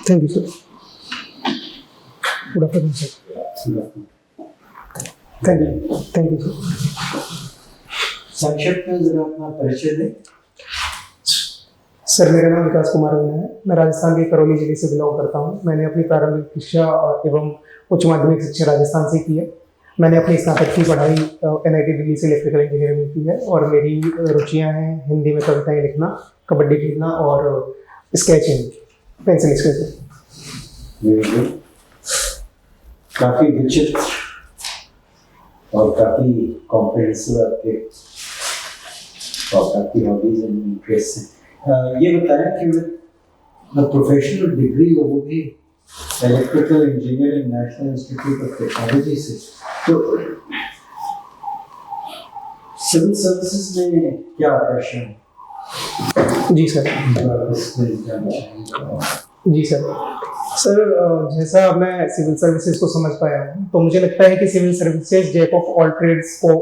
Thank you sir. Good afternoon sir. Thank you sir. संक्षिप्त में जरा अपना परिचय दें। सर मेरा नाम विकास कुमार मीना है। मैं राजस्थान के करौली जिले से बिलोंग करता हूँ। मैंने अपनी प्रारंभिक शिक्षा एवं उच्च माध्यमिक शिक्षा राजस्थान से की है। मैंने अपनी स्नातक की पढ़ाई NIT दिल्ली से इलेक्ट्रिकल इंजीनियरिंग में की है और मेरी रुचियाँ हैं हिंदी में कविताएं लिखना, कबड्डी खेलना और स्केचिंग, पेंसिल स्केचिंग। काफ़ी विचित्र और काफ़ी कॉम्प्रिहेंसिव आपके और आपकी हॉबीज एंड इंटरेस्ट हैं। ये बताया कि प्रोफेशनल डिग्री हो वो भी electrical engineering national institute of technology से, तो सिविल सर्विसेज में क्या आकर्षण है? जी सर। जी सर। सर जैसा मैं सिविल सर्विसेज को समझ पाया हूँ तो मुझे लगता है कि civil services jack of all trades को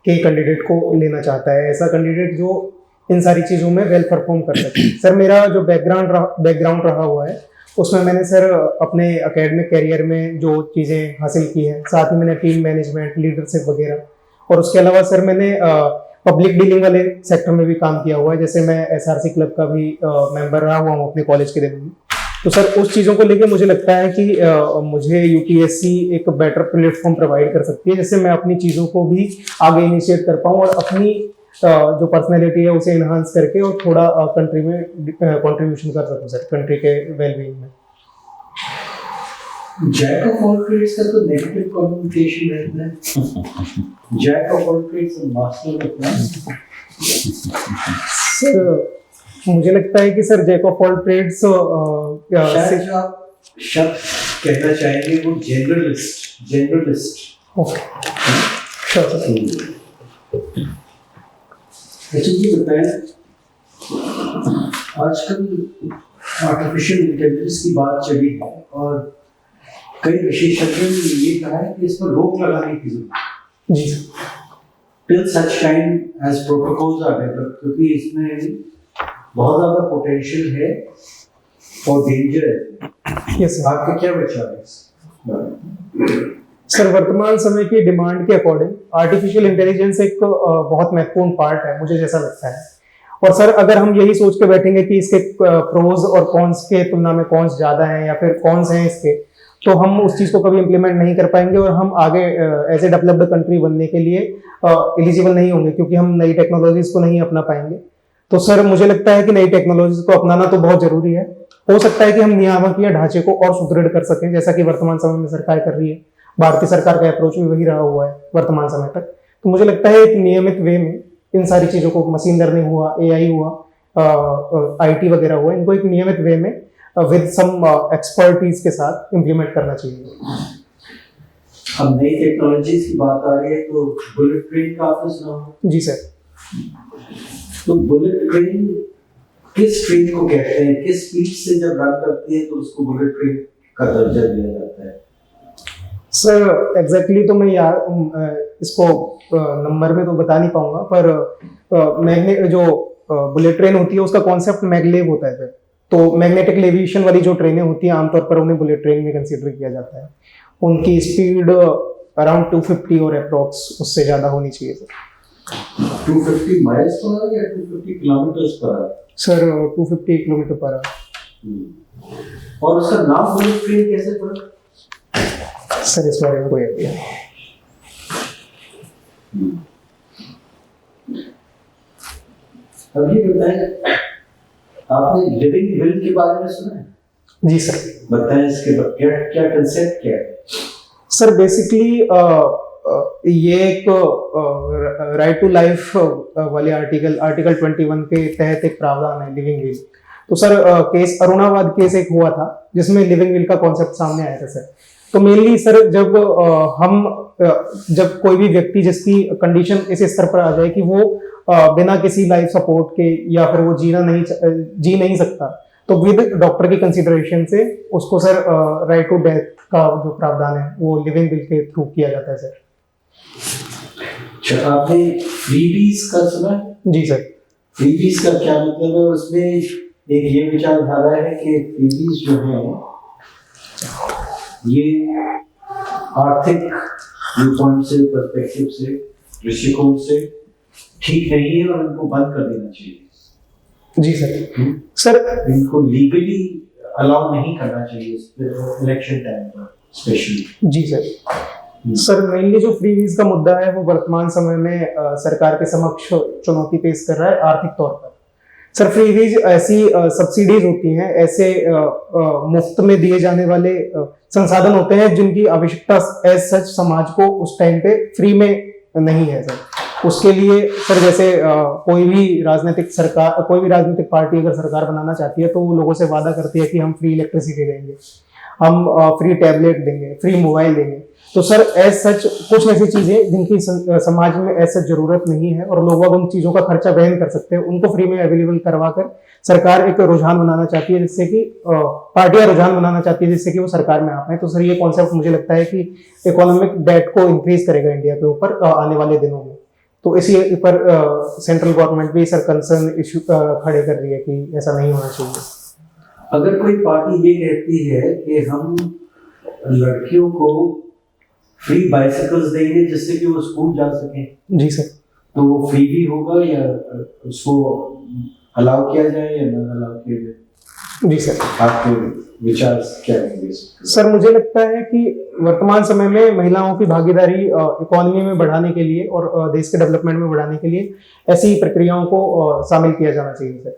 के कैंडिडेट को लेना चाहता है। ऐसा कैंडिडेट जो इन सारी चीज़ों में वेल परफॉर्म कर सके। सर मेरा जो बैकग्राउंड रहा हुआ है उसमें मैंने सर अपने एकेडमिक कैरियर में जो चीज़ें हासिल की हैं, साथ ही मैंने टीम मैनेजमेंट, लीडरशिप वगैरह, और उसके अलावा सर मैंने पब्लिक डीलिंग वाले सेक्टर में भी काम किया हुआ है। जैसे मैं SRC क्लब का भी मेंबर रहा हुआ हूँ अपने कॉलेज के दिनों में। तो सर उस चीज़ों को लेके मुझे लगता है कि मुझे UPSC एक बेटर प्लेटफॉर्म प्रोवाइड कर सकती है जिससे मैं अपनी चीज़ों को भी आगे इनिशिएट कर पाऊँ और अपनी जो पर्सनैलिटी है उसे इन्हांस करके और थोड़ा कंट्री में कंट्रीब्यूशन कर सकूं सर, कंट्री के वेलबीइंग में। जैक ऑफ ऑल ट्रेड्स का तो नेगेटिव कम्युनिकेशन रहता है। Jack of all trades and master of none. Sir मुझे लगता है कि sir jack of all trades शायद जो आप शब्द कहना चाहेंगे वो जनरलिस्ट। Okay sure sir. अच्छा ये बताएं, आजकल आर्टिफिशियल इंटेलिजेंस की बात चली है और कई विशेषज्ञों ने ये कहा है कि इस पर रोक लगाने की जरूरत जी till such time as protocols are developed, क्योंकि इसमें बहुत ज़्यादा पोटेंशियल है और डेंजर है। Yes sir. आपके क्या विचार है इस बारे में? सर वर्तमान समय की डिमांड के अकॉर्डिंग आर्टिफिशियल इंटेलिजेंस एक बहुत महत्वपूर्ण पार्ट है मुझे जैसा लगता है। और सर अगर हम यही सोच के बैठेंगे कि इसके प्रोज और कॉन्स के तुलना में कॉन्स ज़्यादा हैं या फिर कॉन्स हैं इसके, तो हम उस चीज़ को कभी इम्प्लीमेंट नहीं कर पाएंगे और हम आगे एज ए डेवलप्ड कंट्री बनने के लिए एलिजिबल नहीं होंगे क्योंकि हम नई टेक्नोलॉजीज को नहीं अपना पाएंगे। तो सर मुझे लगता है कि नई टेक्नोलॉजीज को अपनाना तो बहुत जरूरी है। हो सकता है कि हम नियामकीय ढांचे को और सुदृढ़ कर सकें जैसा कि वर्तमान समय में सरकार कर रही है। भारतीय सरकार का अप्रोच भी वही रहा हुआ है वर्तमान समय तक। तो मुझे लगता है एक नियमित वे में इन सारी चीज़ों को, मशीन लर्निंग हुआ, AI हुआ, IT वगैरह हुआ, इनको एक नियमित वे में विद सम एक्सपर्टीज के साथ इम्प्लीमेंट करना चाहिए। हम नई टेक्नोलॉजीज की बात आ रही है तो बुलेट ट्रेन का आपने सुना हो? जी सर। तो बुलेट ट्रेन किस ट्रेन को कहते हैं? किस स्पीड से जब रन करती है तो उसको बुलेट ट्रेन का दर्जा दिया जाता है? सर एग्जैक्टली तो मैं यार इसको नंबर में तो बता नहीं पाऊंगा, पर जो बुलेट ट्रेन होती है उसका कॉन्सेप्ट मैगलेव होता है सर। तो मैग्नेटिक लेविएशन वाली जो ट्रेनें होती हैं आमतौर पर उन्हें बुलेट ट्रेन में कंसीडर किया जाता है। उनकी स्पीड अराउंड 250 और अप्रॉक्स उससे ज़्यादा होनी चाहिए सर। 250 माइल्स पर आवर या 250 kilometres per hour? Sir 250 kilometre per hour. और उसका नाम बुलेट ट्रेन कैसे पड़ा? सर इस बारे में कोई आइडिया नहीं। अभी बताएं, आपने लिविंग विल के बारे में सुना है? जी सर। बताएं इसके क्या क्या कंसेप्ट क्या है? सर बेसिकली ये एक राइट टू लाइफ वाले आर्टिकल 21 के तहत एक प्रावधान है लिविंग विल। तो सर केस अरुणावाद केस एक हुआ था जिसमें लिविंग विल का कॉन्सेप्ट सामने आया था सर। तो मेनली सर जब कोई भी व्यक्ति जिसकी कंडीशन इस स्तर पर आ जाए कि वो बिना किसी लाइफ सपोर्ट के या फिर वो जी नहीं सकता, तो विद डॉक्टर की कंसिडरेशन से उसको सर राइट टू डेथ का जो प्रावधान है वो लिविंग विल के थ्रू किया जाता है सर। अच्छा, आपने फ्रीबीज का सुना है? जी सर। फ्रीबीज का क्या मतलब है? उसमें एक ये विचारधारा है कि फ्रीबीज जो हैं ये आर्थिक व्यू पॉइंट से, पर्सपेक्टिव से, दृष्टिकोण से ठीक नहीं है और इनको बंद कर देना चाहिए। जी सर। सर इनको लीगली अलाउ नहीं करना चाहिए इलेक्शन टाइम पर स्पेशली। जी सर। सर मेनली जो फ्रीबीज का मुद्दा है वो वर्तमान समय में सरकार के समक्ष चुनौती पेश कर रहा है आर्थिक तौर पर। सर फ्रीबीज ऐसी सब्सिडीज होती हैं, ऐसे मुफ्त में दिए जाने वाले संसाधन होते हैं जिनकी आवश्यकता एज सच समाज को उस टाइम पे फ्री में नहीं है सर। उसके लिए सर जैसे कोई भी राजनीतिक पार्टी अगर सरकार बनाना चाहती है तो वो लोगों से वादा करती है कि हम फ्री इलेक्ट्रिसिटी देंगे, हम फ्री टैबलेट देंगे, फ्री मोबाइल देंगे। तो सर एज सच कुछ ऐसी चीजें जिनकी समाज में एज सच जरूरत नहीं है और लोग उन चीजों का खर्चा वहन कर सकते हैं, उनको फ्री में अवेलेबल करवा कर सरकार एक रुझान बनाना चाहती है, जिससे कि पार्टियां रुझान बनाना चाहती है जिससे कि वो सरकार में आ पाए। तो सर ये कॉन्सेप्ट मुझे लगता है कि इकोनॉमिक डेट को इंक्रीज करेगा इंडिया के ऊपर आने वाले दिनों में। तो इसी पर सेंट्रल गवर्नमेंट भी सर कंसर्न इशू खड़े कर रही है कि ऐसा नहीं होना चाहिए। अगर कोई पार्टी ये कहती है कि हम लड़कियों को फ्री बाइसिकल्स देंगे जिससे कि वो स्कूल जा सकें, जी सर, तो वो फ्री भी होगा या उसको अलाउ किया जाए या ना अलाउ किया जाए? जी सर। आपके विचार क्या रहेंगे? सर मुझे लगता है कि वर्तमान समय में महिलाओं की भागीदारी इकोनॉमी में बढ़ाने के लिए और देश के डेवलपमेंट में बढ़ाने के लिए ऐसी प्रक्रियाओं को शामिल किया जाना चाहिए सर।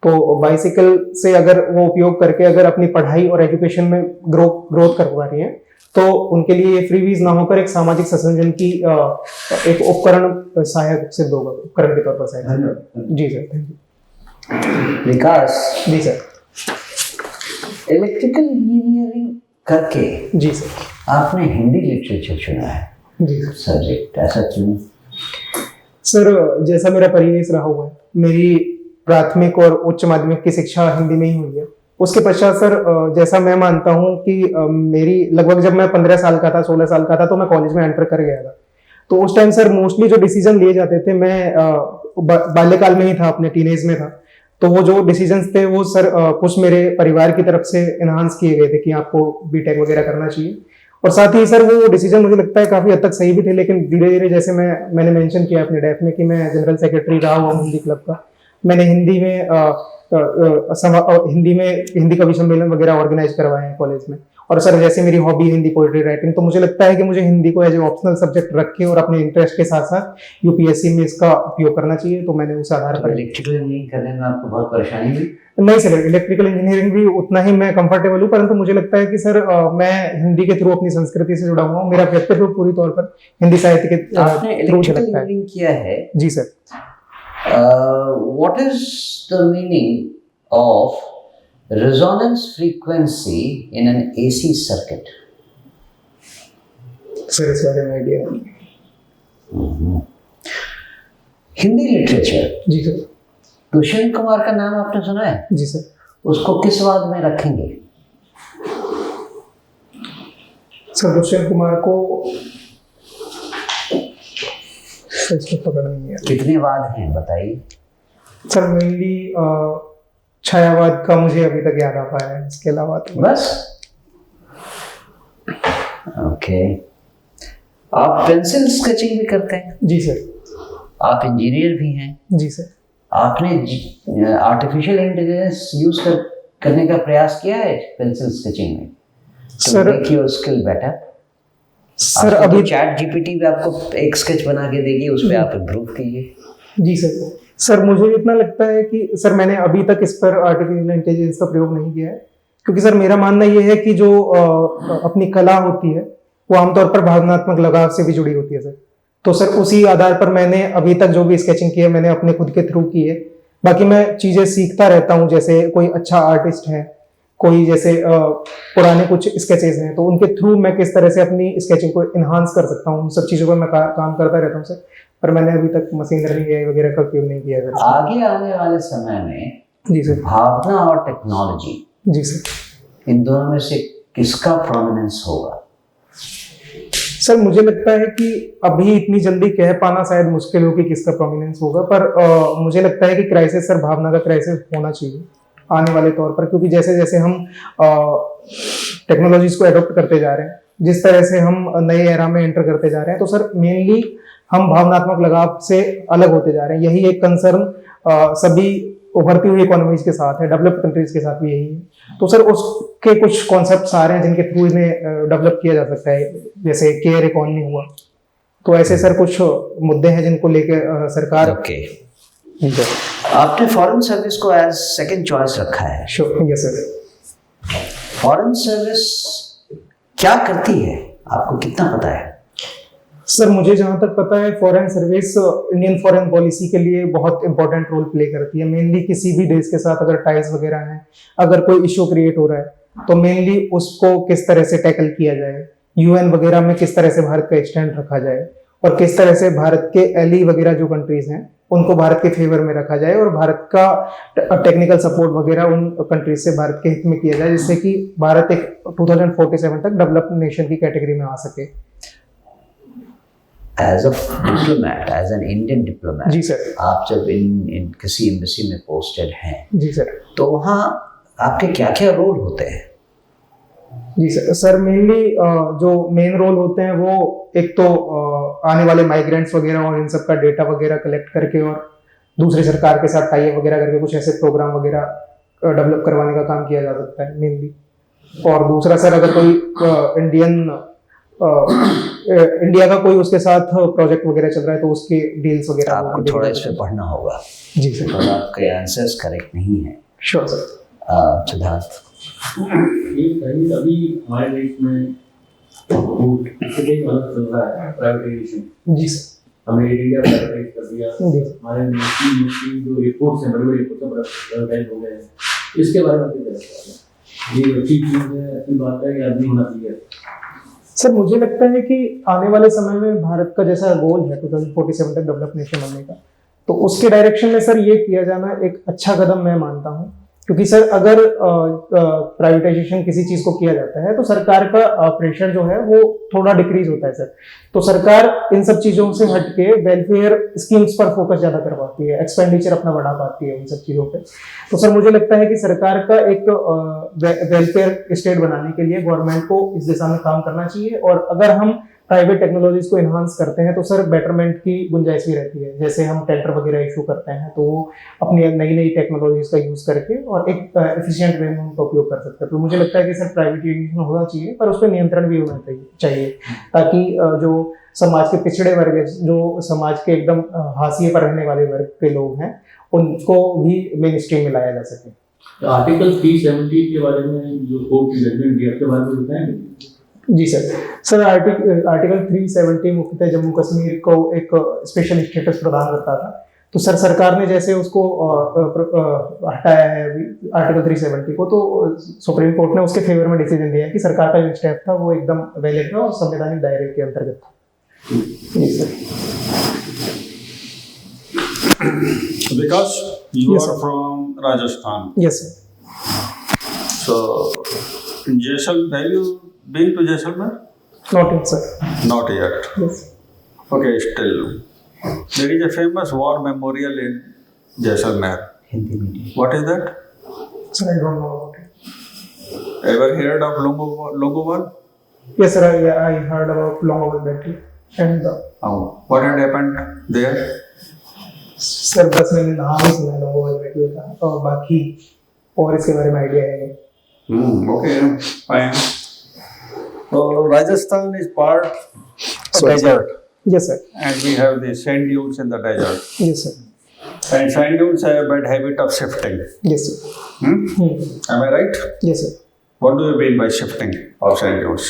तो बाइसिकल से अगर वो उपयोग करके अगर अपनी पढ़ाई और एजुकेशन में ग्रोथ कर पा रही हैं तो उनके लिए ये फ्रीबीज ना होकर एक सामाजिक संरक्षण की एक उपकरण सहायक सिद्ध होगा, उपकरण के तौर पर सहायक। जी sir, thank you. Vikas ji sir. Electrical engineering करके जी सर आपने हिंदी लिटरेचर चुना है जी सर। सब्जेक्ट, ऐसा क्यों? सर जैसा मेरा परिवेश रहा हुआ है, मेरी प्राथमिक और उच्च माध्यमिक की शिक्षा हिंदी में ही हुई है। उसके पश्चात सर जैसा मैं मानता हूँ कि मेरी लगभग जब मैं 15 साल का था, 16 साल का था, तो मैं कॉलेज में एंटर कर गया था। तो उस टाइम सर मोस्टली जो डिसीजन लिए जाते थे, मैं बाल्यकाल में ही था, अपने टीनेज में था, तो वो जो डिसीजंस थे वो सर कुछ मेरे परिवार की तरफ से एनहांस किए गए थे कि आपको बीटेक वगैरह करना चाहिए। और साथ ही सर वो डिसीजन मुझे लगता है काफी हद तक सही भी थे, लेकिन धीरे धीरे जैसे मैंने मेंशन किया अपने डेफ में कि मैं जनरल सेक्रेटरी रहा हुआ हिंदी क्लब का। मैंने हिंदी कवि सम्मेलन वगैरह ऑर्गेनाइज करवाए हैं कॉलेज में। और सर जैसे मेरी हॉबी हिंदी पोइट्री राइटिंग, तो मुझे लगता है कि मुझे हिंदी को एज ए ऑप्शनल सब्जेक्ट रख के और अपने इंटरेस्ट के साथ साथ यूपीएससी में इसका उपयोग करना चाहिए। तो मैंने उस आधार पर इलेक्ट्रिकल इंजीनियरिंग करने में आपको बहुत परेशानी हुई? नहीं सर, इलेक्ट्रिकल इंजीनियरिंग भी उतना ही मैं कंफर्टेबल हूँ, परंतु मुझे लगता है कि सर मैं हिंदी के थ्रू अपनी संस्कृति से जुड़ा हुआ हूँ। मेरा व्यक्तित्व पूरी तौर पर हिंदी साहित्य के आपने थ्रू इलेक्ट्रिकल लगता है। इंजीनियरिंग किया है? जी sir. What is the meaning of resonance frequency in an AC circuit? Sir इस बारे में आइडिया नहीं। हिंदी लिटरेचर, जी सर। दुष्यंत कुमार का नाम आपने सुना है? जी सर। उसको किस वाद में रखेंगे? सर दुष्यंत कुमार को इसको पकड़ नहीं है। कितने वाद हैं बताइए? सर मेनली छायावाद का मुझे अभी तक याद आ पाया है, इसके अलावा तो बस। ओके। आप पेंसिल स्केचिंग भी करते हैं? जी सर। आप इंजीनियर भी हैं? जी सर। आपने आर्टिफिशियल इंटेलिजेंस यूज करने का प्रयास किया है पेंसिल स्केचिंग में? Sir make your skill better. Sir अभी चैट जीपीटी पे आपको एक स्केच बना के देगी, उस पे आप इम्प्रूव कीजिए। जी सर। सर मुझे इतना लगता है कि सर मैंने अभी तक इस पर आर्टिफिशियल इंटेलिजेंस का प्रयोग नहीं किया है, क्योंकि सर मेरा मानना ये है कि जो अपनी कला होती है वो आमतौर पर भावनात्मक लगाव से भी जुड़ी होती है सर। तो सर उसी आधार पर मैंने अभी तक जो भी स्केचिंग की है मैंने अपने खुद के थ्रू की है। बाकी मैं चीजें सीखता रहता हूँ, जैसे कोई अच्छा आर्टिस्ट है, कोई जैसे पुराने कुछ स्केचेस हैं, तो उनके थ्रू मैं किस तरह से अपनी स्केचिंग को इन्हांस कर सकता हूँ, उन सब चीज़ों पर मैं काम करता रहता हूँ सर। पर मैंने अभी तक मशीन लर्निंग वगैरह का उपयोग नहीं किया है। आगे आने वाले समय में जी सर। भावना और टेक्नोलॉजी, जी सर, इन दोनों में से किसका प्रोमिनेंस होगा? सर मुझे लगता है कि अभी इतनी जल्दी कह पाना शायद मुश्किल हो कि किसका प्रोमिनेंस होगा, पर मुझे लगता है कि क्राइसिस सर भावना का क्राइसिस होना चाहिए आने वाले तौर पर, क्योंकि जैसे जैसे हम टेक्नोलॉजीज को एडॉप्ट करते जा रहे हैं, जिस तरह से हम नए एरा में एंटर करते जा रहे हैं, तो सर मेनली हम भावनात्मक लगाव से अलग होते जा रहे हैं। यही एक कंसर्न सभी उभरती हुई इकोनॉमीज के साथ है, डेवलप्ड कंट्रीज के साथ भी यही है। तो सर उसके कुछ कॉन्सेप्ट्स आ रहे हैं जिनके थ्रू इन्हें डेवलप किया जा सकता है, जैसे केयर इकोनॉमी हुआ। तो ऐसे सर कुछ मुद्दे हैं जिनको लेके सरकार ओके, आपने फॉरेन सर्विस को एज सेकंड चॉइस रखा है। Sure, yes sir. Foreign service क्या करती है, आपको कितना पता है? सर मुझे जहाँ तक पता है, foreign service Indian foreign policy के लिए बहुत इंपॉर्टेंट रोल प्ले करती है। मेनली किसी भी देश के साथ अगर टाइज वगैरह हैं, अगर कोई इशू क्रिएट हो रहा है तो मेनली उसको किस तरह से टैकल किया जाए, यूएन वगैरह में किस तरह से भारत का स्टैंड रखा जाए, और किस तरह से भारत के एली वगैरह जो कंट्रीज हैं उनको भारत के फेवर में रखा जाए, और भारत का टेक्निकल सपोर्ट वगैरह उन कंट्रीज से भारत के हित में किया जाए, जिससे कि भारत एक 2047 तक डेवलप्ड नेशन की कैटेगरी में आ सके। As a diplomat, as an Indian diplomat, जी सर। आप जब इन किसी एम्बेसी में पोस्टेड हैं, जी सर। तो वहाँ आपके क्या क्या रोल होते हैं? जी सर। सर मेनली जो मेन रोल होते हैं वो एक तो आने वाले माइग्रेंट्स वगैरह और इन सब का डेटा वगैरह कलेक्ट करके और दूसरी सरकार के साथ टाई वगैरह करके कुछ ऐसे प्रोग्राम वगैरह डेवलप करवाने का काम किया जा सकता है मेनली। और दूसरा सर, अगर कोई इंडिया का कोई उसके साथ प्रोजेक्ट वगैरह चल रहा है तो उसके डील्स वगैरह आपको थोड़ा इस पे पढ़ना होगा। जी सर। और आपके आंसर्स करेक्ट नहीं है। Sure sir. सिद्धार्थ, ये कहीं अभी हमारे देश में फूड एक अलग चल रहा है, प्राइवेटाइजेशन। जी सर। हमने इंडिया प्राइवेटाइज कर दिया, जी। हमारे मुस्लिम जो एयरपोर्ट्स हैं, बड़े बड़े एयरपोर्ट्स हैं, प्राइवेटाइज हो गए हैं। इसके बारे में आपको क्या लगता है? ये अच्छी चीज़ है, अच्छी बात है, या नहीं होना चाहिए? सर मुझे लगता है कि आने वाले समय में भारत का जैसा गोल है 2047 तक डेवलप नेशन बनने का, तो उसके डायरेक्शन में सर ये किया जाना एक अच्छा कदम मैं मानता हूँ। क्योंकि सर अगर प्राइवेटाइजेशन किसी चीज को किया जाता है तो सरकार का प्रेशर जो है वो थोड़ा डिक्रीज होता है सर। तो सरकार इन सब चीजों से हट के वेलफेयर स्कीम्स पर फोकस ज्यादा कर पाती है, एक्सपेंडिचर अपना बढ़ा पाती है उन सब चीजों पे। तो सर मुझे लगता है कि सरकार का एक वेलफेयर स्टेट बनाने के लिए गवर्नमेंट को इस दिशा में काम करना चाहिए। और अगर हम प्राइवेट टेक्नोलॉजीज को इन्हांस करते हैं तो सर बेटरमेंट की गुंजाइश भी रहती है। जैसे हम टेंडर वगैरह इशू करते हैं तो वो अपनी नई नई टेक्नोलॉजीज का यूज करके और एक एफिशिएंट वे में उनका उपयोग कर सकते हैं। तो मुझे लगता है कि सर प्राइवेटाइजेशन होना चाहिए, पर उस पर नियंत्रण भी होना चाहिए, ताकि जो समाज के पिछड़े वर्ग, जो समाज के एकदम हाशिए पर रहने वाले वर्ग के लोग हैं, उनको भी मेन स्ट्रीम में लाया जा सके। आर्टिकल 370 के बारे में जो कोर्ट की जजमेंट दिया, उसके बारे में बताएंगे? जी सर। सर आर्टिकल 370 मुख्यतः जम्मू कश्मीर को एक स्पेशल स्टेटस प्रदान करता था। तो सर सरकार ने जैसे उसको हटाया है अभी आर्टिकल 370 को, तो सुप्रीम कोर्ट ने उसके फेवर में डिसीजन दिया है कि सरकार का जो स्टेप था वो एकदम वैलिड था और संवैधानिक दायरे के अंतर्गत था। जी sir. Because you Yes, are sir. from Rajasthan, yes sir. so Jaisalmer, have you been to Jaisalmer? Not it sir. Not yet. Yes. Okay, still. There is a famous war memorial in Jaisalmer. Hindi medium. What is that? Sir I don't know about it. Ever heard of Longowal? Yes sir, I heard about Longowal battle and What had happened there? Sir बस मैंने नाम ही सुना है लॉन्गोवल battle का, और बाकी और इसके बारे में आइडिया है नहीं। Okay, fine. So Rajasthan is part of desert, yes sir. and we have the sand dunes in the desert. Yes sir. And sand dunes have a bad habit of shifting. Yes sir. Am I right? Yes sir. What do you mean by shifting of sand dunes?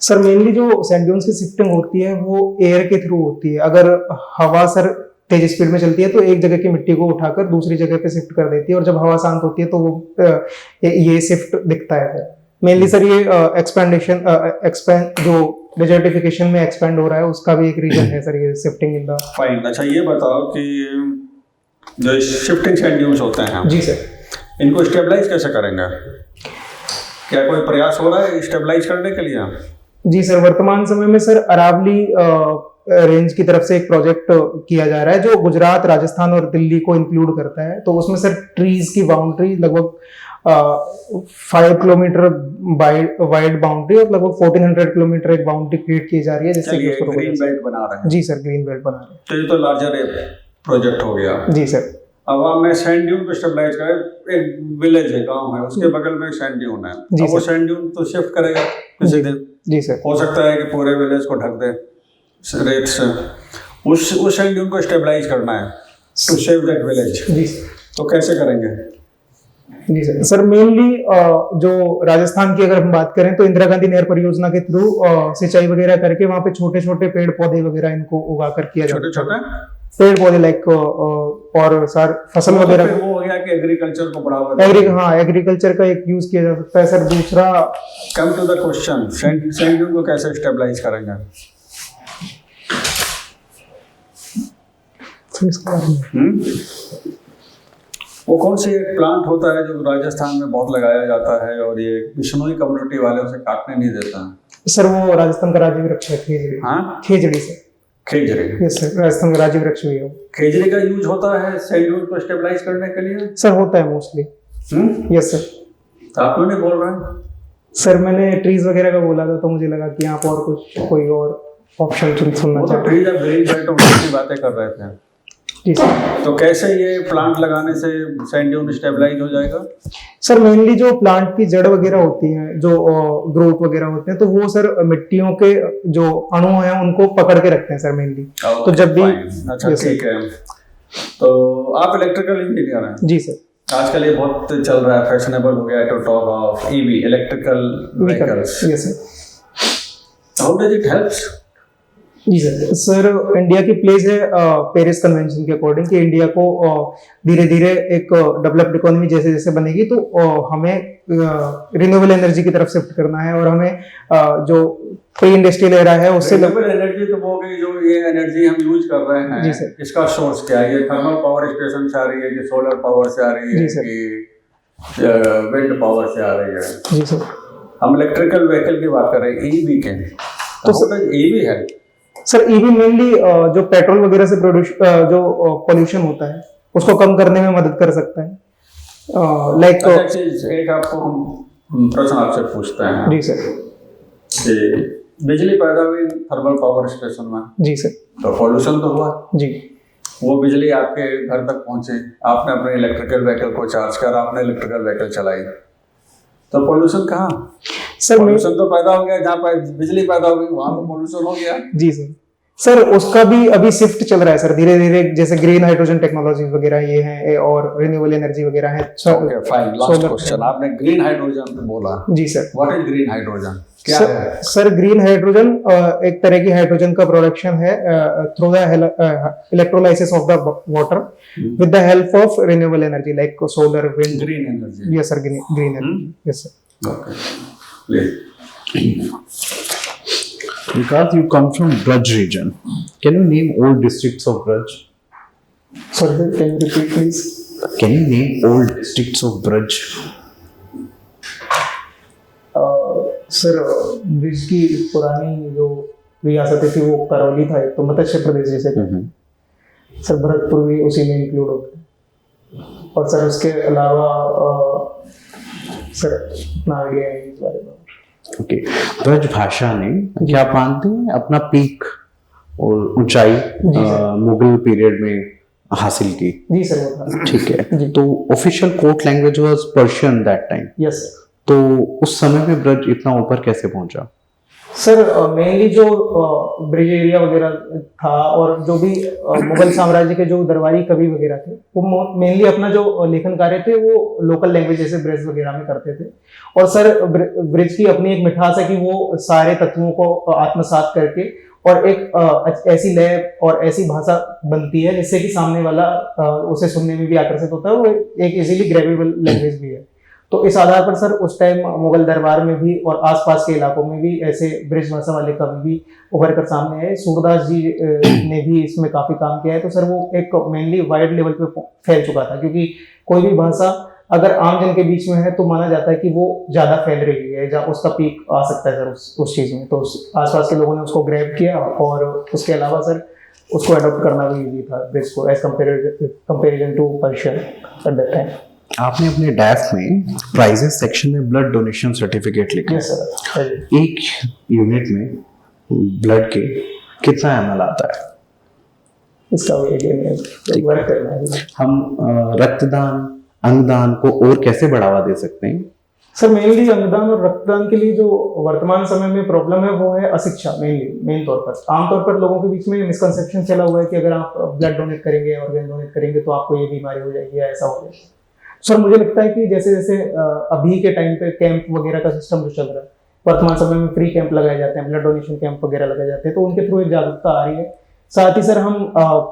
Sir mainly जो sand dunes की shifting होती है वो air के through होती है। अगर हवा सर तेज स्पीड में चलती है तो एक जगह की मिट्टी को उठाकर दूसरी जगह पे शिफ्ट कर देती है, और जब हवा शांत होती है तो वो ये शिफ्ट दिखता है सर। मेनली सर ये एक्सपेंड जो डेजर्टिफिकेशन में एक्सपेंड हो रहा है उसका भी एक रीजन है सर, ये शिफ्टिंग इन द। फाइन। अच्छा ये बताओ कि जो शिफ्टिंग सैंड ड्यून्स होते हैं, जी सर। इनको स्टेबलाइज कैसे करेंगे? क्या कोई प्रयास हो रहा है स्टेबलाइज करने के लिए? जी सर, वर्तमान समय में सर अरावली रेंज की तरफ से एक प्रोजेक्ट किया जा रहा है जो गुजरात, राजस्थान और दिल्ली को इंक्लूड करता है। तो उसमें सर ट्रीज की बाउंड्री लगभग 5 किलोमीटर वाइड बाउंड्री और लगभग 1400 किलोमीटर एक बाउंड्री क्रिएट की जा रही है, जिससे कि चलिए उसको ग्रीन बेल्ट बना रहे हैं। जी सर, ग्रीन बेल्ट बना रहे तो ये तो लार्जर प्रोजेक्ट हो गया। हैं। जी सर। अब हमें सैंड ड्यून को स्टेबलाइज करें। एक विलेज है, गांव है, उसके बगल में एक सैंड ड्यून है। जी अब वो सर। सैंड ड्यून तो शिफ्ट करेगा किसी दिन। जी सर। हो सकता है कि पूरे विलेज को ढक दे रेत से। उस सैंड ड्यून को स्टेबलाइज करना है टू सेव दैट विलेज। जी तो कैसे करेंगे? जी सर मेनली जो राजस्थान की अगर हम बात करें तो इंदिरा गांधी नहर परियोजना के थ्रू सिंचाई वगैरह करके वहाँ पे छोटे छोटे पेड़ पौधे वगैरह इनको उगा कर किया छोटे जाता है। छोटे पेड़ पौधे लाइक और सर फसल वो तो वगैरह फिर वो हो गया कि एग्रीकल्चर को बढ़ावा देना। हाँ एग्रीकल्चर का एक यूज किया जा सकता है सर। दूसरा come to the question, sand dune को कैसे स्टेबलाइज करेंगे? वो कौन सी एक प्लांट होता है जो राजस्थान में बहुत लगाया जाता है और ये बिश्नोई कम्युनिटी वाले उसे काटने नहीं देता है? सर वो राजस्थान का राज्य वृक्ष है खेजड़ी। हाँ, खेजड़ी सर। खेजड़ी। यस सर, राजस्थान का राज्य वृक्ष भी है वो। खेजड़ी का यूज होता है सैंड ड्यून को स्टेबलाइज करने के लिए? सर होता है मोस्टली। Yes sir. तो आप क्यों नहीं बोल रहे हैं? सर मैंने ट्रीज वगैरह का बोला था तो मुझे लगा कि आप और कुछ कोई और ऑप्शन सुनना वो तो चाहते ट्रीज ग्रीन बेल्ट की बातें कर रहे थे। जी सर। तो कैसे ये प्लांट लगाने से सैंड ड्यून स्टेबलाइज हो जाएगा? सर मेनली जो प्लांट की जड़ वगैरह होती हैं, जो ग्रोथ वगैरह होते हैं, तो वो सर मिट्टियों के जो अणु हैं उनको पकड़ के रखते हैं सर मेनली। तो जब भी अच्छा Yes, sir. ठीक है। तो आप इलेक्ट्रिकल इंजीनियर हैं। जी सर। आजकल ये बहुत चल रहा है, फैशनेबल हो गया है to talk of EV, electrical vehicles. Yes sir. How does it helps? जी सर। सर इंडिया की प्लेस है पेरिस कन्वेंशन के अकॉर्डिंग कि इंडिया को धीरे धीरे एक डेवलप्ड इकोनॉमी जैसे जैसे बनेगी तो हमें रिन्यूएबल एनर्जी की तरफ शिफ्ट करना है और हमें जो प्री इंडस्ट्रियल एरा है उससे रिन्यूएबल एनर्जी तो वो गई जो ये एनर्जी हम यूज कर रहे हैं। जी सर। इसका सोर्स क्या है? ये थर्मल पावर स्टेशन से आ रही है कि सोलर पावर से आ रही है जी सर। कि विंड पावर से आ रही है? जी सर। हम इलेक्ट्रिकल व्हीकल की बात कर रहे हैं, ईवी के। तो ईवी है सर ईवी मेनली जो पेट्रोल वगैरह से प्रोड्यूस जो पोल्यूशन होता है उसको कम करने में मदद कर सकता है। लाइक अच्छा चीज एक आपको हम प्रश्न आपसे पूछते हैं जी सर। कि बिजली पैदा हुई थर्मल पावर स्टेशन में, जी सर। तो पोल्यूशन तो हुआ। जी। वो बिजली आपके घर तक पहुंचे, आपने अपने इलेक्ट्रिकल व्हीकल को चार्ज करा, आपने इलेक्ट्रिकल व्हीकल चलाई, तो पोल्यूशन कहाँ? सर पोल्यूशन तो पैदा हो गया जहाँ पर बिजली पैदा हो गई, वहां तो पोल्यूशन हो गया। जी सर। सर उसका भी अभी शिफ्ट चल रहा है सर धीरे धीरे, जैसे ग्रीन हाइड्रोजन टेक्नोलॉजी वगैरह ये है और रिन्यूएबल एनर्जी वगैरह है। Okay fine, last question. आपने ग्रीन हाइड्रोजन बोला। जी sir. What is green hydrogen? क्या सर, है? सर ग्रीन हाइड्रोजन एक तरह की हाइड्रोजन का प्रोडक्शन है through the electrolysis of the water with the help of renewable energy like solar, wind. Green energy. Yes sir, green energy. Yes sir. Okay please. Vikas, you come from Braj region. Can you name all districts of Braj? Sorry, can you repeat please? Can you name all districts of Braj? Sir bridge की पुरानी जो रियासतें थी वो करौली था, एक तो मत्स्य प्रदेश जैसे कि सर भरतपुर भी उसी में इंक्लूड होता है। और सर उसके अलावा सर इतना आइडिया है इस बारे में। ओके, ब्रज भाषा ने क्या आप मानते हैं अपना पीक और ऊंचाई मुगल पीरियड में हासिल की? जी सर वो था। ठीक है, तो official court language was Persian that time. Yes sir. तो उस समय में ब्रज इतना ऊपर कैसे पहुंचा? सर मेनली जो ब्रिज एरिया वगैरह था और जो भी मुगल साम्राज्य के जो दरबारी कवि वगैरह थे वो मेनली अपना जो लेखन कार्य थे वो लोकल लैंग्वेज जैसे ब्रिज वगैरह में करते थे। और सर ब्रिज की अपनी एक मिठास है कि वो सारे तत्वों को आत्मसात करके और एक ऐसी लय और ऐसी भाषा बनती है जिससे कि सामने वाला उसे सुनने में भी आकर्षित होता है। वो एक इजीली ग्रेवेबल लैंग्वेज भी है। तो इस आधार पर सर उस टाइम मुगल दरबार में भी और आसपास के इलाकों में भी ऐसे ब्रिज भाषा वाले कवि भी उभर कर सामने आए। सूरदास जी ने भी इसमें काफी काम किया है। तो सर वो एक मेनली वाइड लेवल पे फैल चुका था क्योंकि कोई भी भाषा अगर आम जन के बीच में है तो माना जाता है कि वो ज़्यादा फैल रही है, या उसका पीक आ सकता है सर उस चीज़ में। तो आसपास के लोगों ने उसको ग्रैब किया, और उसके अलावा सर उसको अडॉप्ट करना भी ईजी था ब्रिज को, as comparison to Persian at that time. आपने अपने डैफ में प्राइजेस सेक्शन में ब्लड डोनेशन सर्टिफिकेट लिखा यस सर। है। एक यूनिट में ब्लड के कितना ml आता है? इसका वो आइडिया नहीं है, वर्क करना है। हम रक्तदान, अंगदान को और कैसे बढ़ावा दे सकते हैं? सर मेनली अंगदान और रक्तदान के लिए जो वर्तमान समय में प्रॉब्लम है वो है अशिक्षा। मेन तौर पर आमतौर पर लोगों के बीच में मिसकंसेप्शन चला हुआ है कि अगर आप ब्लड डोनेट करेंगे, ऑर्गन डोनेट करेंगे तो आपको ये बीमारी हो जाएगी या ऐसा हो जाएगा। सर मुझे लगता है कि जैसे जैसे अभी के टाइम पे कैंप वगैरह का सिस्टम जो चल रहा है, वर्तमान समय में फ्री कैंप लगाए जाते हैं, ब्लड डोनेशन कैंप वगैरह लगाए जाते हैं, तो उनके थ्रू एक जागरूकता आ रही है। साथ ही सर हम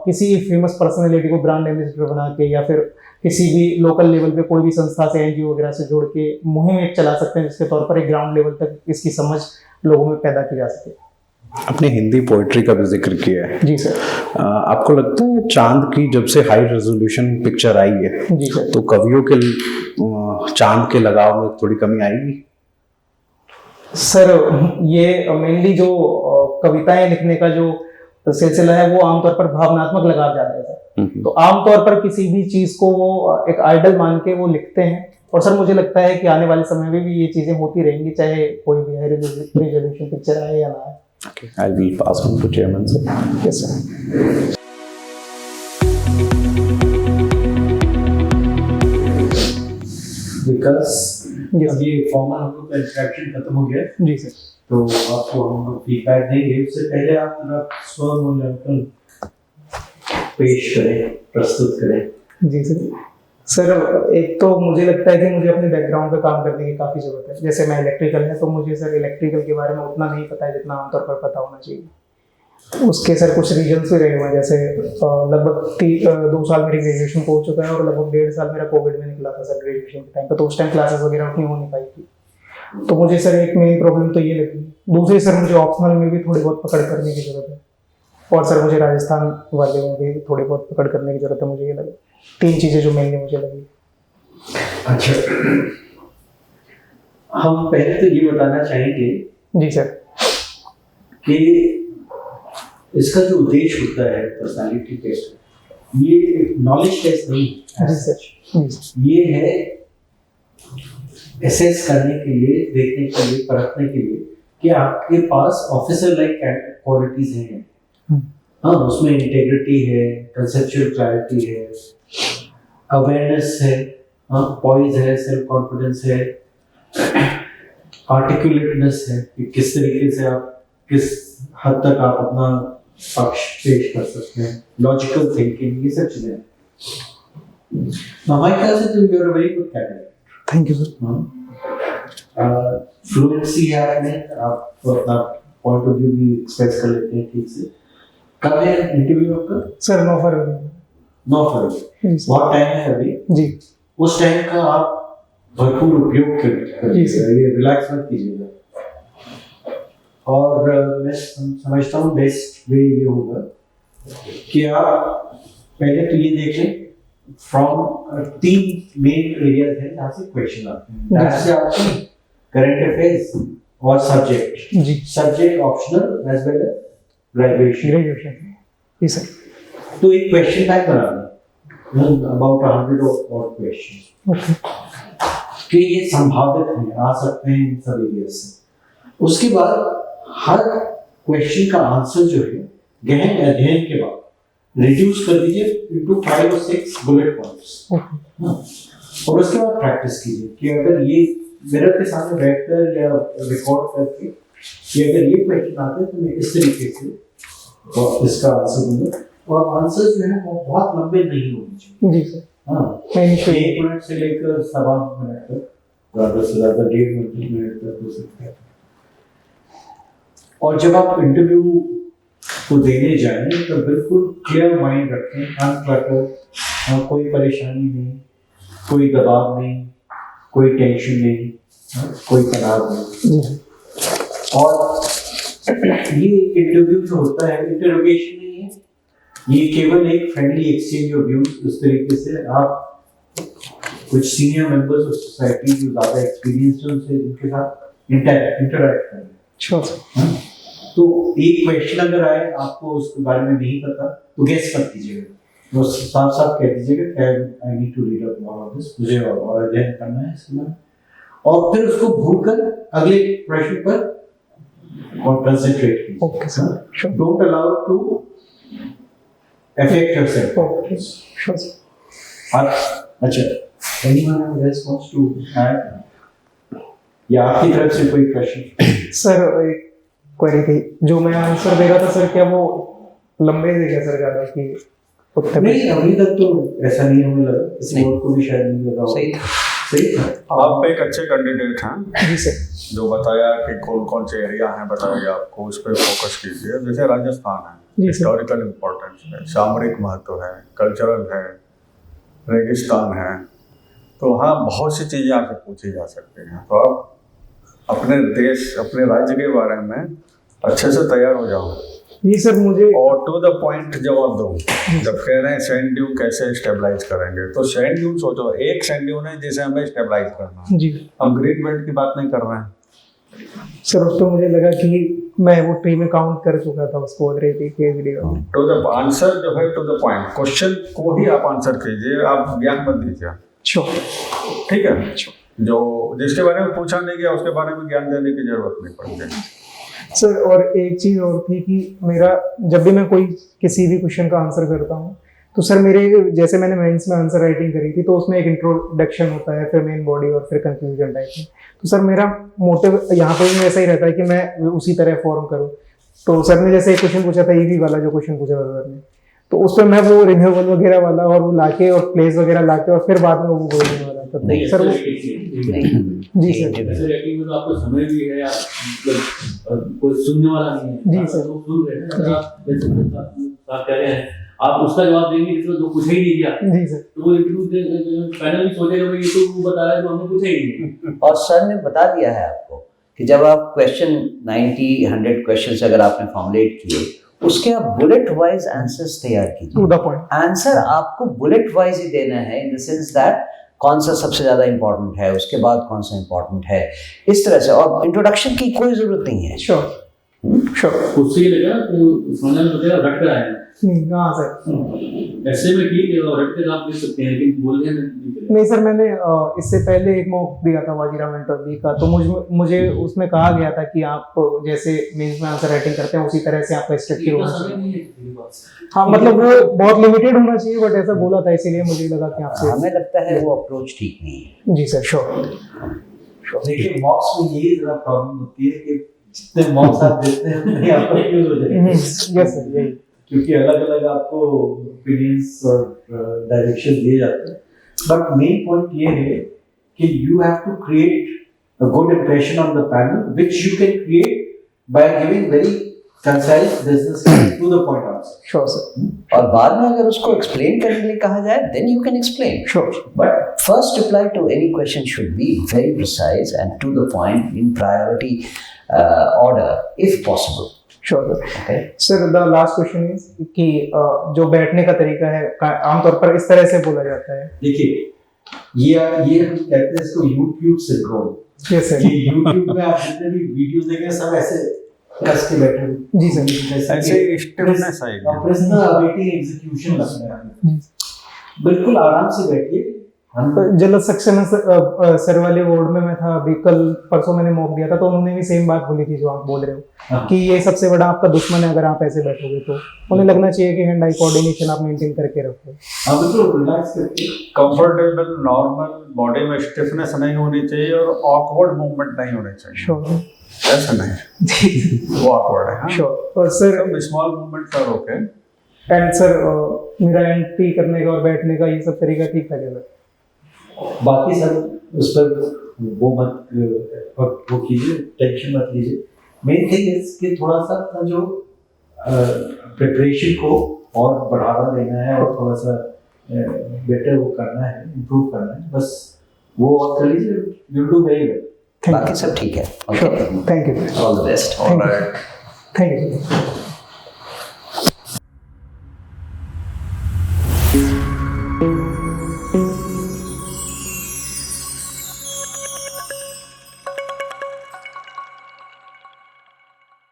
किसी फेमस पर्सनैलिटी को ब्रांड एम्बेसडर बना के, या फिर किसी भी लोकल लेवल पे कोई भी संस्था से, एनजीओ वगैरह से जोड़ के मुहिम एक चला सकते हैं, जिसके तौर पर एक ग्राउंड लेवल तक इसकी समझ लोगों में पैदा की जा सके। आपने हिंदी पोइट्री का भी जिक्र किया है। जी सर। आपको लगता है चांद की जब से हाई रेजोल्यूशन पिक्चर आई है, जी सर। तो कवियों के चांद के लगाव में थोड़ी कमी आएगी? सर ये मेनली जो कविताएं लिखने का जो सिलसिला है वो आमतौर पर भावनात्मक लगाव ज्यादा है सर। तो आमतौर पर किसी भी चीज को वो एक आइडल मान के वो लिखते हैं, और सर मुझे लगता है कि आने वाले समय में भी ये चीजें होती रहेंगी, चाहे कोई भी हाई रेजोल्यूशन पिक्चर आए या ना आए। Okay, I will pass on to chairman sir. Yes sir. Vikas, Yes. अब ये फॉर्मल हम लोग का इंटरेक्शन खत्म हो गया है, जी सर। तो आपको हम लोग फीडबैक देंगे। उससे पहले आप अपना स्व मूल्यांकन पेश करें, प्रस्तुत करें। जी सर। सर एक तो मुझे लगता है कि मुझे अपने बैकग्राउंड पे काम करने की काफ़ी ज़रूरत है। जैसे मैं इलेक्ट्रिकल है, तो मुझे सर इलेक्ट्रिकल के बारे में उतना नहीं पता है जितना आमतौर पर पता होना चाहिए। उसके सर कुछ रीजन्स भी रहे हुए हैं, जैसे लगभग 2 साल मेरी ग्रेजुएशन को हो चुका है, और लगभग 1.5 साल मेरा कोविड में निकला था सर ग्रेजुएशन के टाइम पर, तो उस टाइम क्लासेस वगैरह उतनी हो नहीं पाई थी। तो मुझे सर एक मेन प्रॉब्लम तो ये लगी। दूसरी सर मुझे ऑप्शनल में भी थोड़ी बहुत पकड़ करने की ज़रूरत है, और सर मुझे राजस्थान वाले में भी थोड़ी बहुत पकड़ करने की ज़रूरत है, मुझे ये लगा। 3 चीज़ें जो मेनली मुझे लगी। अच्छा, हम पहले तो ये बताना चाहेंगे जी सर। कि इसका जो उद्देश्य होता है पर्सनालिटी टेस्ट, ये नॉलेज टेस्ट नहीं है। जी सर। जी ये है एसेस करने के लिए, देखने के लिए, परखने के लिए कि आपके पास ऑफिसर लाइक क्वालिटीज हैं। हाँ, उसमें इंटेग्रिटी है, कंसेप्चुअल क्लैरिटी है, अवेयरनेस है, हाँ, पॉइज है, सेल्फ कॉन्फिडेंस है, आर्टिकुलेटनेस है कि किस तरीके से आप किस हद तक आप अपना पक्ष पेश कर सकते हैं, लॉजिकल थिंकिंग, ये सब चीजें। हमारे ख्याल से तो you are very good candidate. Thank you sir. Fluency है आपने, आप अपना पॉइंट ऑफ व्यू भी एक्सप्रेस कर लेते हैं ठीक से। कब है इंटरव्यू आपका? सर 9 फरवरी। 9 फरवरी। जी सर। बहुत टाइम है अभी। जी। उस टाइम का आप भरपूर उपयोग करिए, जी सर। ये रिलैक्स मत कीजिएगा। और मैं समझता हूँ बेस्ट वे ये होगा कि आप पहले तो ये देख लें, फ्रॉम 3 मेन एरियाज हैं जहाँ से क्वेश्चन आते हैं। दैट्स से आते हैं करंट अफेयर्स और सब्जेक्ट। जी। Subject optional as well as graduation. Graduation. जी सर। तो एक क्वेश्चन बैंक बना लें, अबाउट 100 और क्वेश्चन ओके। कि ये संभावित हैं, आ सकते हैं इन सब एरिया से। उसके बाद हर क्वेश्चन का आंसर जो है गहन अध्ययन के बाद रिड्यूस कर दीजिए इनटू 5 और 6 बुलेट पॉइंट्स। और उसके बाद प्रैक्टिस कीजिए कि अगर ये मिरर के सामने बैठकर या रिकॉर्ड करके कि अगर ये क्वेश्चन आते हैं तो मैं इस तरीके से और इसका आंसर दूंगा। और आंसर जो है वो बहुत लंबे नहीं होने चाहिए। जी सर। हाँ, मैं 1 मिनट से लेकर 1.25 मिनट तक, ज़्यादा से ज़्यादा 1.5 मिनट तक हो सकता है। और जब आप इंटरव्यू को देने जाएं तो बिल्कुल क्लियर माइंड रखें, अनक्लटर, कोई परेशानी नहीं, कोई दबाव नहीं, कोई टेंशन नहीं, कोई तनाव नहीं। और ये इंटरव्यू जो होता है इंटरोगेशन नहीं है, ये केवल एक फ्रेंडली एक्सचेंज ऑफ व्यूज। उस तरीके से आप कुछ सीनियर मेंबर्स ऑफ सोसाइटी जो ज़्यादा एक्सपीरियंस्ड हैं उनसे उनके साथ इंटरैक्ट करें। Sure sir. तो एक क्वेश्चन अगर आए आपको उसके बारे में नहीं पता तो गेस मत कीजिएगा, वो साफ साफ कह दीजिएगा कि I need to read up more on this, मुझे और अध्ययन करना है इसके बारे में, और फिर उसको भूलकर अगले प्रश्न पर कंसंट्रेट कीजिए। Okay sir, sure. Don't allow to affect yourself. Okay sure sir. अच्छा, anyone else wants to add या आपकी तरफ से कोई प्रश्न? सर एक क्वेरी थी, जो मैं आंसर दे रहा था सर, क्या वो लंबे थे क्या सर ज़्यादा कि उत्तर? नहीं, अभी तक तो ऐसा नहीं हमें लगा, किसी और को भी शायद नहीं लगा। सही था। सही था। आप एक अच्छे कैंडिडेट हैं, जी सर। जो बताया कि कौन कौन से एरिया हैं बताया गया आपको, उस पर फोकस कीजिए। जैसे राजस्थान है, जी सर। हिस्टोरिकल इम्पोर्टेंस है, सामरिक महत्व है, कल्चरल है, रेगिस्तान है, तो हाँ बहुत सी चीज़ें आपसे पूछी जा सकती हैं। तो आप अपने देश अपने राज्य के बारे में अच्छे से तैयार हो जाओ जी सर। मुझे और टू द पॉइंट जवाब दो। जब कह रहे हैं सैंड ड्यून कैसे स्टेबलाइज करेंगे, तो सैंड ड्यून सोचो, एक सैंड ड्यून है जिसे हमें स्टेबलाइज करना है। जी हम ग्रीन बेल्ट की बात नहीं कर रहे हैं। सर, उस तो मुझे लगा कि मैं वो ट्री में काउंट कर चुका था उसको ऑलरेडी के वीडियो में। टू द आंसर जो है टू द पॉइंट, क्वेश्चन को ही आप आंसर कीजिए, आप ज्ञान मत दीजिए। श्योर। ठीक है, जो जिसके बारे में पूछा नहीं गया उसके बारे में ज्ञान देने की जरूरत नहीं पड़ती। सर और एक चीज़ और थी कि मेरा जब भी मैं कोई किसी भी क्वेश्चन का आंसर करता हूँ तो सर मेरे, जैसे मैंने मेंस में आंसर राइटिंग करी थी तो उसमें एक इंट्रोडक्शन होता है, फिर मेन बॉडी और फिर कंक्लूजन टाइप में। तो सर मेरा मोटिव यहाँ पे भी ऐसा ही रहता है कि मैं उसी तरह फॉर्म करूँ। तो सर ने जैसे एक क्वेश्चन पूछा था, ईवी वाला जो क्वेश्चन पूछा था सर ने, तो उस पर मैं वो रिन्यूएबल वगैरह वाला और वो लाके और प्लेस वगैरह लाके और फिर बाद में वो बोलने वाला था। तो सर वो जी सर। ऐसे रैंकिंग में तो आपको समय भी है, या मतलब कोई सुनने वाला नहीं है। जी सर। लोग सुन रहे हैं, अगर आप जैसे आप कह रहे हैं आप उसका जवाब देंगे जिसको जो पूछा ही नहीं दिया, जी सर। तो वो इंटरव्यू पैनल भी सोचेगा भाई ये तो वो बता रहा है जो हमने पूछा ही नहीं। और सर ने बता दिया है आपको कि जब आप क्वेश्चन 90-100 क्वेश्चंस अगर आपने फॉर्मुलेट किए, उसके आप बुलेट वाइज आंसर्स तैयार कीजिए। To the point. आंसर आपको बुलेट वाइज ही देना है, इन द सेंस दैट कौन सा सबसे ज्यादा इंपॉर्टेंट है, उसके बाद कौन सा इंपॉर्टेंट है, इस तरह से। और इंट्रोडक्शन की कोई जरूरत नहीं है। Sure sure. उससे ये लगा तो समझने में तो रट कर आए हाँ सर। ऐसे में ठीक है, और रट कर आप लिख सकते हैं, लेकिन बोलने में नहीं सर, मैंने इससे पहले एक मॉक दिया था वाजीराव इंटरव्यू का, तो मुझे उसमें कहा गया था कि आप जैसे मेंस में आंसर राइटिंग करते हैं उसी तरह से आपका स्ट्रक्चर होना चाहिए। हाँ मतलब वो बहुत लिमिटेड होना चाहिए, बट ऐसा बोला था, इसीलिए मुझे लगा कि आपसे। हमें लगता है वो अप्रोच ठीक नहीं है। जी सर, श्योर। देखिए मॉक्स में यही जरा प्रॉब्लम होती है कि जितने मॉक्स आप देते हैं उतने आप कंफ्यूज हो जाते हैं। यस सर, यही, क्योंकि अलग अलग आपको ओपिनियंस और डायरेक्शन दिए जाते हैं। बट मेन पॉइंट ये है कि you have to create a good impression on the panel which you can create by giving very concise business to the point answer. Sure sir. और बाद में अगर उसको एक्सप्लेन करने के लिए कहा जाए, then you can explain. Sure. But first reply to any question should be very precise and to the point in priority order if possible. Sure sir. Okay. Sir the last question is कि जो बैठने का तरीका है आमतौर पर इस तरह से बोला जाता है। देखिए ये हम कहते हैं इसको YouTube सिंड्रोम। Yes sir. ये YouTube में आप जितने भी वीडियोस देखें सब ऐसे कस के बैठे हैं। जी सर। ऐसे स्टिफनेस आएगी। ऑपरेशनल अवेटिंग एग्जीक्यूशन लगता है। बिल्कुल आराम से बैठिए। जल सक्सेना सर वाले वार्ड में मैं था अभी, कल परसों मैंने मॉक दिया था, तो उन्होंने भी सेम बात बोली थी जो आप बोल रहे हो। हाँ। कि ये सबसे बड़ा आपका दुश्मन है अगर आप ऐसे बैठोगे, तो उन्हें लगना चाहिए कि हैंड आई कोऑर्डिनेशन आप मेंटेन करके रखो। हाँ बिल्कुल रिलैक्स करके। कंफर्टेबल नॉर्मल बॉडी में स्टिफनेस नहीं होनी चाहिए और ऑकवर्ड मूवमेंट नहीं होने चाहिए। श्योर। ऐसा नहीं, वो ऑकवर्ड है। हाँ? श्योर। और sir small movement are okay. And sir मेरा एंट्री करने का और बैठने का ये सब तरीका ठीक लगेगा। बाकी सब उस पर वो मत वो कीजिए, टेंशन मत लीजिए। मेन थिंग इज कि थोड़ा सा अपना जो प्रिपरेशन को और बढ़ावा देना है और थोड़ा सा बेटर वो करना है, इम्प्रूव करना है, बस वो और कर लीजिए। You do very well. बाकी सब ठीक है। Okay. Thank you. All the best. Alright. Thank you.